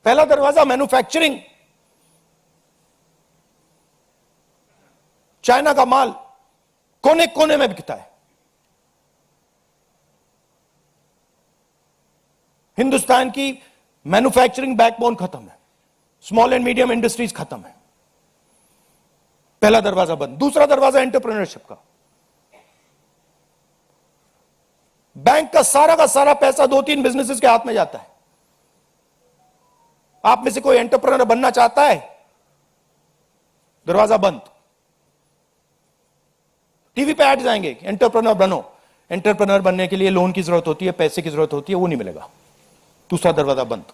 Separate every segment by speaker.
Speaker 1: पहला दरवाजा manufacturing, China का माल कोने कोने में बिकता है, हिंदुस्तान की मैन्युफैक्चरिंग बैकबोन खत्म है, स्मॉल एंड मीडियम इंडस्ट्रीज खत्म है, पहला दरवाजा बंद। दूसरा दरवाजा एंटरप्रेन्योरशिप का, बैंक का सारा पैसा 2-3 बिजनेसेस के हाथ में जाता है। आप में से कोई एंटरप्रेन्योर बनना चाहता है, दरवाजा बंद। टीवी पे ऐड जाएंगे, एंटरप्रेन्योर बनो। एंटरप्रेन्योर बनने के लिए लोन की जरूरत होती है, पैसे की जरूरत होती है, वो नहीं मिलेगा, दूसरा दरवाजा बंद।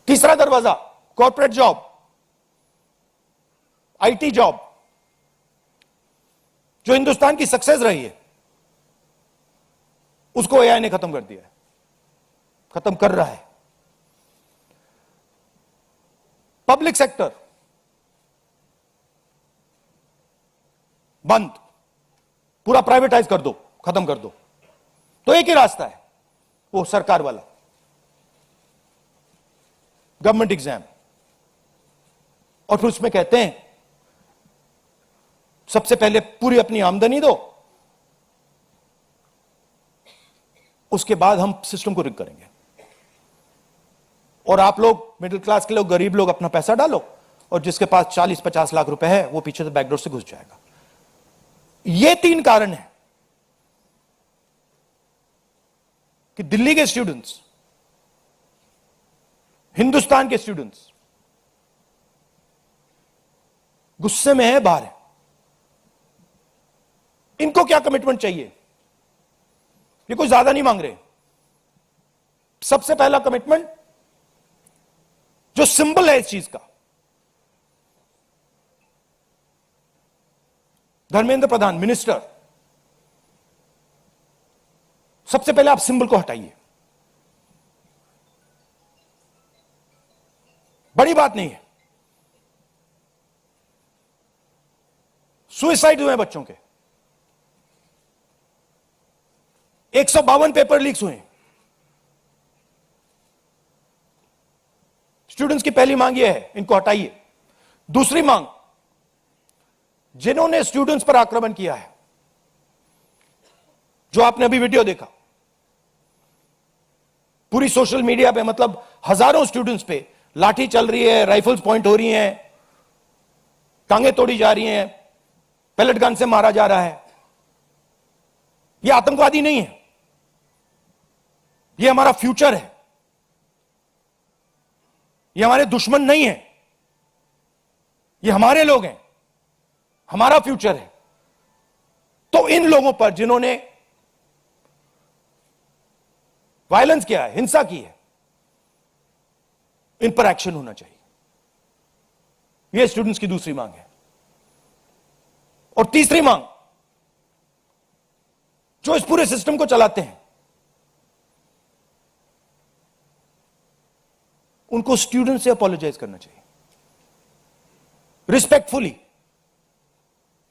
Speaker 1: तीसरा दरवाजा कॉर्पोरेट जॉब, आईटी जॉब, जो हिंदुस्तान की सक्सेस रही है, उसको एआई ने खत्म कर दिया है, खत्म कर रहा है। पब्लिक सेक्टर बंद, पूरा प्राइवेटाइज कर दो, खत्म कर दो। तो एक ही रास्ता है, वो सरकार वाला, गवर्नमेंट एग्जाम। और फिर उसमें कहते हैं सबसे पहले पूरी अपनी आमदनी दो, उसके बाद हम सिस्टम को रिग करेंगे, और आप लोग मिडिल क्लास के लोग, गरीब लोग अपना पैसा डालो, और जिसके पास 40-50 लाख रुपए है वो पीछे से बैकडोर से घुस जाएगा। ये 3 कारण है कि दिल्ली के स्टूडेंट्स, हिंदुस्तान के स्टूडेंट्स गुस्से में है, बाहर है। इनको क्या कमिटमेंट चाहिए? ये कोई ज्यादा नहीं मांग रहे। सबसे पहला कमिटमेंट जो सिंबल है इस चीज का, धर्मेंद्र प्रधान मिनिस्टर, सबसे पहले आप सिंबल को हटाइए। बड़ी बात नहीं है, सुसाइड हुए बच्चों के, 152 पेपर लीक्स हुए। स्टूडेंट्स की पहली मांग यह है, इनको हटाइए। दूसरी मांग, जिन्होंने स्टूडेंट्स पर आक्रमण किया है, जो आपने अभी वीडियो देखा, पूरी सोशल मीडिया पे, मतलब हजारों स्टूडेंट्स पे लाठी चल रही है, राइफल्स पॉइंट हो रही हैं, टांगे तोड़ी जा रही हैं, पैलेट गन से मारा जा रहा है। यह आतंकवादी नहीं है, यह हमारा फ्यूचर है, ये हमारे दुश्मन नहीं है, ये हमारे लोग हैं, हमारा फ्यूचर है। तो इन लोगों पर जिन्होंने वायलेंस किया है, हिंसा की है, इन पर एक्शन होना चाहिए। यह स्टूडेंट्स की दूसरी मांग है। और तीसरी मांग, जो इस पूरे सिस्टम को चलाते हैं, उनको स्टूडेंट से अपोलोजाइज करना चाहिए, रिस्पेक्टफुली,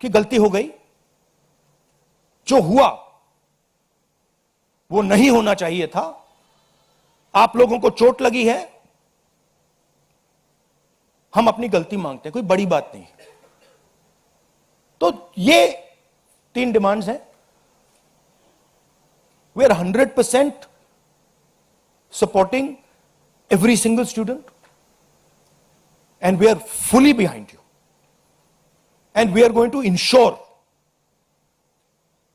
Speaker 1: कि गलती हो गई, जो हुआ वो नहीं होना चाहिए था, आप लोगों को चोट लगी है, हम अपनी गलती मांगते हैं, कोई बड़ी बात नहीं है। तो ये 3 डिमांड्स हैं। We are 100% supporting every single student, and we are fully behind you, and we are going to ensure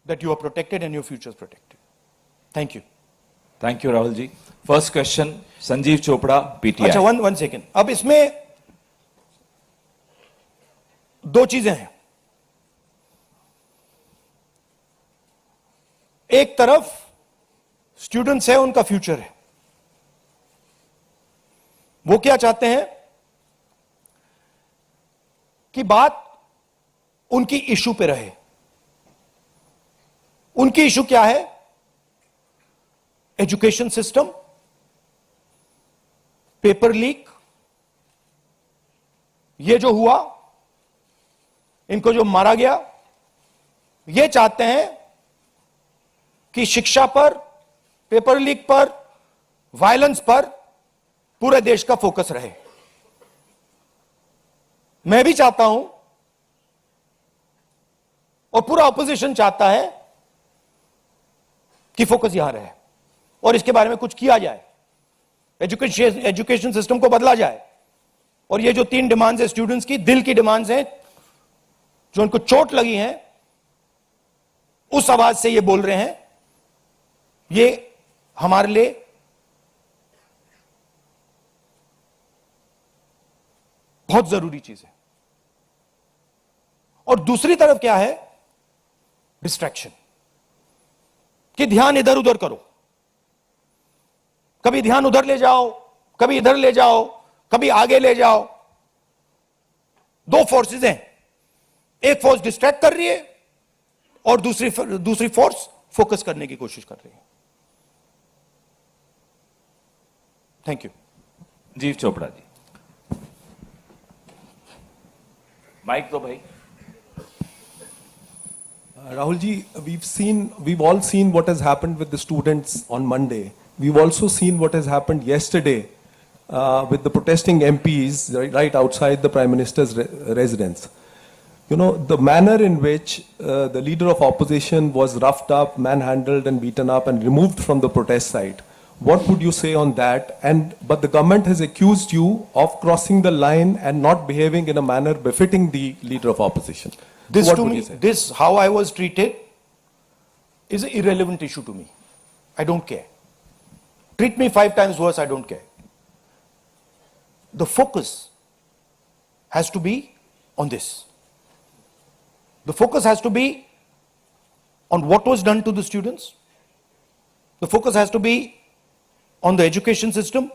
Speaker 1: that you are protected and your future is protected. Thank you.
Speaker 2: Thank you, Rahul ji. First question, Sanjeev Chopra, PTI.
Speaker 1: अच्छा, one second. अब इसमें 2 चीजें हैं। एक तरफ students है, उनका future है, वो क्या चाहते हैं कि बात उनकी इशू पे रहे। उनकी इशू क्या है? एजुकेशन सिस्टम, पेपर लीक, ये जो हुआ, इनको जो मारा गया, ये चाहते हैं कि शिक्षा पर, पेपर लीक पर, वायलेंस पर पूरे देश का फोकस रहे। मैं भी चाहता हूं और पूरा ऑपोजिशन चाहता है कि फोकस यहां रहे और इसके बारे में कुछ किया जाए, एजुकेशन सिस्टम को बदला जाए। और ये जो 3 डिमांड्स है स्टूडेंट्स की, दिल की डिमांड्स हैं, जो उनको चोट लगी हैं, उस आवाज से ये बोल रहे हैं, ये हमारे लिए बहुत जरूरी चीज है। और दूसरी तरफ क्या है? डिस्ट्रैक्शन, कि ध्यान इधर उधर करो, कभी ध्यान उधर ले जाओ, कभी इधर ले जाओ, कभी आगे ले जाओ। 2 फोर्सेस हैं, एक फोर्स डिस्ट्रैक्ट कर रही है और दूसरी फोर्स फोकस करने की कोशिश कर रही है। Thank you.
Speaker 2: Sanjeev Chopra ji, mic दो भाई।
Speaker 3: Rahul ji, we've all seen what has happened with the students on Monday. We've also seen what has happened yesterday with the protesting MPs right outside the Prime Minister's residence. You know, the manner in which the leader of opposition was roughed up, manhandled and beaten up and removed from the protest site. What would you say on that? But the government has accused you of crossing the line and not behaving in a manner befitting the leader of opposition.
Speaker 1: This
Speaker 3: What
Speaker 1: to
Speaker 3: would
Speaker 1: me,
Speaker 3: you say?
Speaker 1: this how I was treated is an irrelevant issue to me. I don't care. Treat me 5 times worse, I don't care. The focus has to be on this. The focus has to be on what was done to the students. The focus has to be on the education system,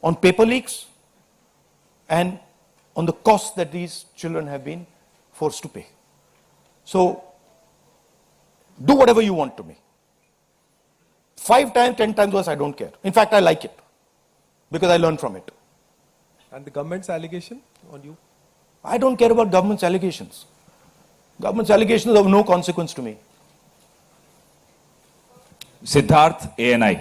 Speaker 1: on paper leaks, and on the costs that these children have been forced to pay. So, do whatever you want to me. 5 times, 10 times worse, I don't care. In fact, I like it because I learn from it.
Speaker 3: And the government's allegation on you?
Speaker 1: I don't care about government's allegations. Government's allegations are of no consequence to me.
Speaker 2: Siddharth ANI।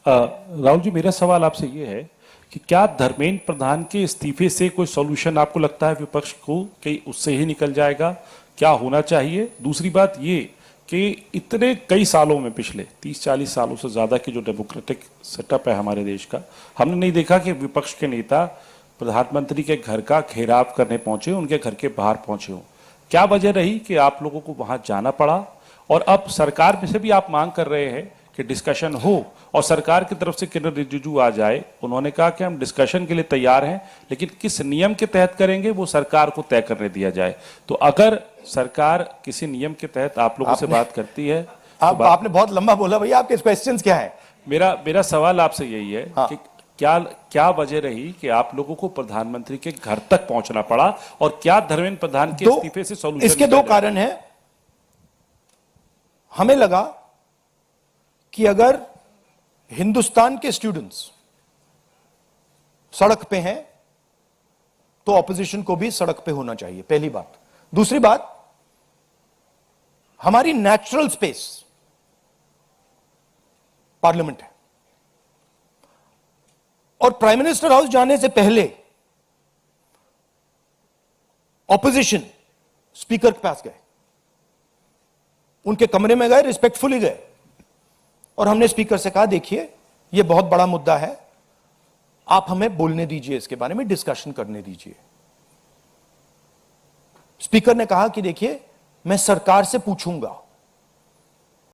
Speaker 4: Rahul ji, मेरा सवाल आपसे ये है कि क्या धर्मेंद्र प्रधान के इस्तीफे से कोई सॉल्यूशन आपको लगता है विपक्ष को कि उससे ही निकल जाएगा? क्या होना चाहिए? दूसरी बात ये कि इतने कई सालों में, पिछले 30-40 सालों से ज़्यादा की जो डेमोक्रेटिक सेटअप है हमारे देश का, हमने नहीं देखा कि विपक्ष के नेता प्रधानमंत्री के घर का घेराव करने पहुंचे, उनके घर के बाहर पहुंचे हों। क्या वजह रही कि आप लोगों को वहां जाना पड़ा? और अब सरकार में से भी आप मांग कर रहे हैं कि डिस्कशन हो और सरकार की तरफ से किरण रिजिजू आ जाए। उन्होंने कहा कि हम डिस्कशन के लिए तैयार हैं, लेकिन किस नियम के तहत करेंगे वो सरकार को तय करने दिया जाए। तो अगर सरकार किसी नियम के तहत आप लोगों से बात करती है,
Speaker 1: आपने बहुत लंबा बोला भैया, आपके क्वेश्चंस क्या है?
Speaker 4: मेरा सवाल आपसे यही है
Speaker 1: हाँ।
Speaker 4: कि क्या वजह रही कि आप लोगों को प्रधानमंत्री के घर तक पहुंचना पड़ा, और क्या धर्मेंद्र प्रधान के इस्तीफे से सॉल्यूशन?
Speaker 1: इसके 2 कारण हैं। हमें लगा कि अगर हिंदुस्तान के स्टूडेंट्स सड़क पे हैं तो ऑपोजिशन को भी सड़क पे होना चाहिए, पहली बात। दूसरी बात, हमारी नेचुरल स्पेस पार्लियामेंट है और प्राइम मिनिस्टर हाउस जाने से पहले ऑपोजिशन स्पीकर के पास गए, उनके कमरे में गए, रिस्पेक्टफुली गए और हमने स्पीकर से कहा, देखिए यह बहुत बड़ा मुद्दा है, आप हमें बोलने दीजिए, इसके बारे में डिस्कशन करने दीजिए। स्पीकर ने कहा कि देखिए मैं सरकार से पूछूंगा